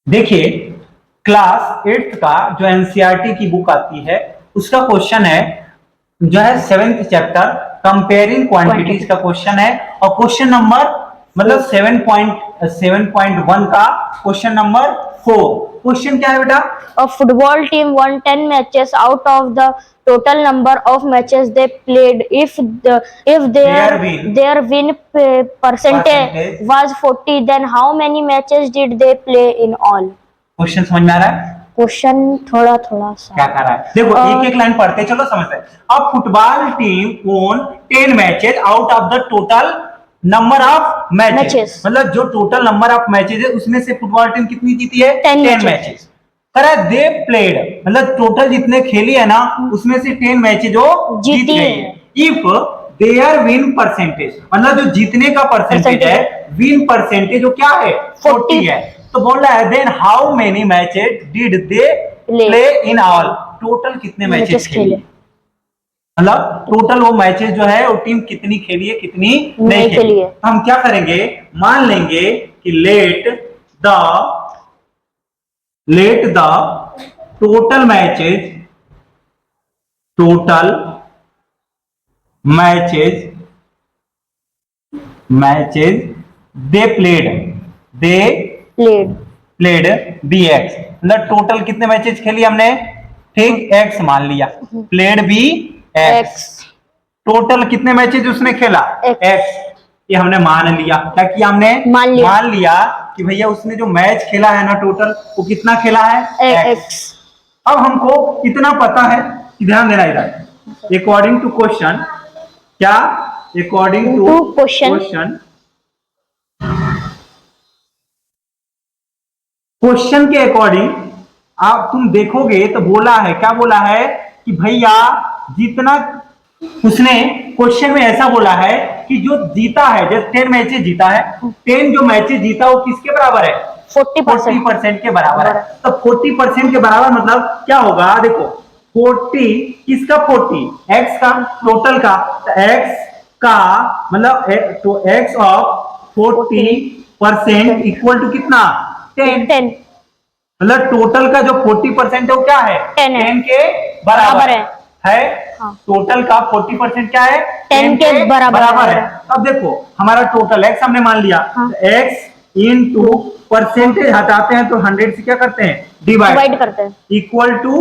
देखिए class 8th का जो एनसीईआरटी की बुक आती है उसका क्वेश्चन है जो है 7th चैप्टर कंपेयरिंग क्वांटिटीज का क्वेश्चन है और क्वेश्चन नंबर मतलब 7.1 का क्वेश्चन नंबर 4। क्वेश्चन क्या है बेटा? A football team won 10 matches out of the total number of matches they played. If their win percentage was 40, then how many matches did they play in all? Question समझ में आ रहा है? Question थोड़ा सा क्या कर रहा है देखो, एक लाइन पढ़ते चलो समझते हैं। अब फुटबॉल टीम वोन 10 matches out of the total number of matches, मतलब जो टोटल नंबर ऑफ मैचेस है उसमें से फुटबॉल टीम कितनी जीती है? 10 मैचेस। करा दे प्लेड मतलब टोटल जितने खेली है ना उसमें से 10 मैचेस जो जीत गई है। इफ देयर विन परसेंटेज मतलब जो जीतने का परसेंटेज है, विन परसेंटेज जो क्या है 40 है, तो बोल रहा है then how many matches did they play in all, total कितने मैचेस खेले, मतलब टोटल वो मैचेस जो है वो टीम कितनी खेली है कितनी नहीं खेली है। हम क्या करेंगे, मान लेंगे कि let the total matches they played be X, मतलब टोटल कितने मैचेस खेली हमने, ठीक एक्स मान लिया, प्लेड बी एक्स, टोटल कितने मैचेस उसने खेला एक्स, ये हमने मान लिया। क्या किया हमने? मान लिया कि भैया उसने जो मैच खेला है ना टोटल वो कितना खेला है एक्स। अब हमको इतना पता है कि ध्यान देना इधर, अकॉर्डिंग टू क्वेश्चन, क्या अकॉर्डिंग टू क्वेश्चन के अकॉर्डिंग आप तुम देखोगे तो बोला है, क्या बोला है कि भैया जितना उसने क्वेश्चन में ऐसा बोला है कि जो जीता है, जब 10 मैचेस जीता है, 10 जो मैचेस जीता वो किसके बराबर है? 40% के बराबर है। तो 40% के बराबर मतलब क्या होगा, देखो 40 किसका, 40 एक्स का, टोटल का, तो एक्स का मतलब तो एक्स ऑफ 40% इक्वल टू कितना 10, मतलब टोटल का जो 40% है वो क्या है 10 के बराबर है। हाँ। टोटल का 40% क्या है 10 के बराबर है। अब देखो हमारा टोटल एक्स हमने मान लिया, हाँ। तो एक्स इनटू परसेंटेज हटाते हैं तो 100 से क्या करते हैं डिवाइड करते हैं, इक्वल टू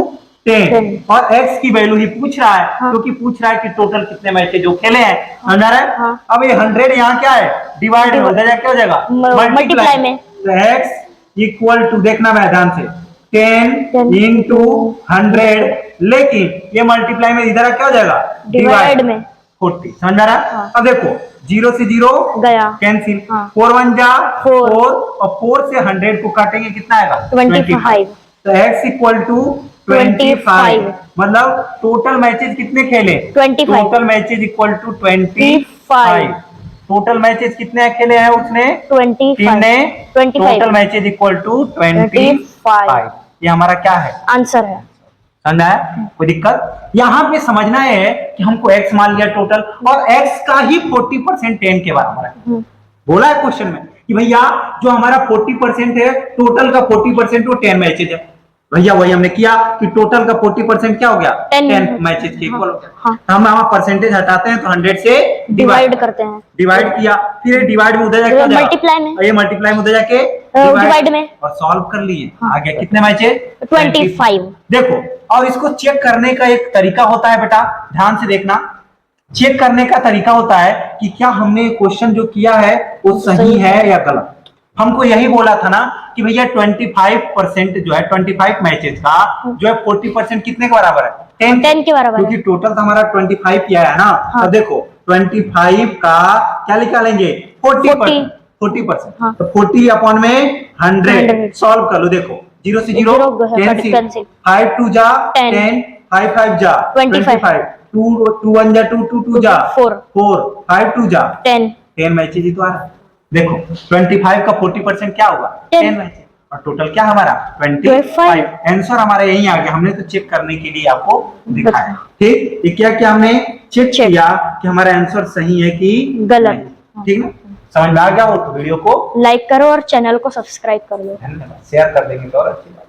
10 और एक्स की वैल्यू ही पूछ रहा है, हाँ। क्योंकि पूछ रहा है कि टोटल कितने मैचेस जो खेले हैं, हाँ। अब ये 100 यहाँ क्या है डिवाइड में हो जाएगा, क्या हो जाएगा मल्टीप्लाई में, तो एक्स इक्वल टू देखना मैं ध्यान से 10 इंटू 100, लेकिन ये मल्टीप्लाई में इधर क्या हो जाएगा डिवाइड में 40, समझ में आ रहा? हाँ। अब देखो 0 से 0 गया कैंसिल, हाँ। 4 1 जा 4 और 4 से 100 को काटेंगे कितना आएगा 25, तो x इक्वल टू 25, मतलब टोटल मैचेस कितने खेले 25, total matches equal to 25, total matches कितने खेले हैं उसने 25, टोटल मैचेस इक्वल टू 25, ये हमारा क्या है आंसर है। समझना है? कोई दिक्कत? यहाँ पे समझना है कि हमको x मान लिया टोटल और x का ही 40% 10 के बराबर है। बोला है क्वेश्चन में कि भैया जो हमारा 40% है टोटल का 40% वो 10 मैचेज है, भैया वही हमने किया कि टोटल का 40% क्या हो गया 10 मैचेज के इक्वल हो गया। हाँ। हम परसेंटेज हटाते हैं तो 100 से डिवाइड करते हैं, डिवाइड किया, फिर डिवाइड में उधर जाके मल्टीप्लाई में, ये मल्टीप्लाई में उधर जाके डिवाइड में और सॉल्व कर लिए। हाँ। आ गया कितने मैचेज 25। देखो और इसको चेक करने का एक तरीका होता है बेटा, ध्यान से देखना, चेक करने का तरीका होता है कि क्या हमने क्वेश्चन जो किया है वो सही है या गलत। हमको यही बोला था ना कि भैया 25% जो है 25 मैचेस का जो है 40% कितने के बराबर है 10 के बराबर, क्योंकि टोटल तो हमारा 25 किया है ना। हाँ। तो देखो 25 का क्या निकालेंगे 40%, हाँ। तो 40 अपॉन में 100 सॉल्व कर लो, देखो 0 से 0 कैंसिल, 5 2 जा 10, 5 5 जा 25, 2 1 जा 2 2 2 जा 4 5 2 जा 10 मैचेस ही तो आ रहा है। देखो 25 का 40% क्या होगा 10 मैचेस और टोटल क्या हमारा 25, आंसर हमारा यही आ गया। हमने तो चेक करने के लिए आपको दिखाया, ठीक। ये क्या क्या हमने चेक किया कि हमारा आंसर सही है कि गलत, ठीक है। समझ में आ गया हो तो वीडियो को लाइक करो और चैनल को सब्सक्राइब कर लो। धन्यवाद, शेयर कर देंगे तो और अच्छी बात।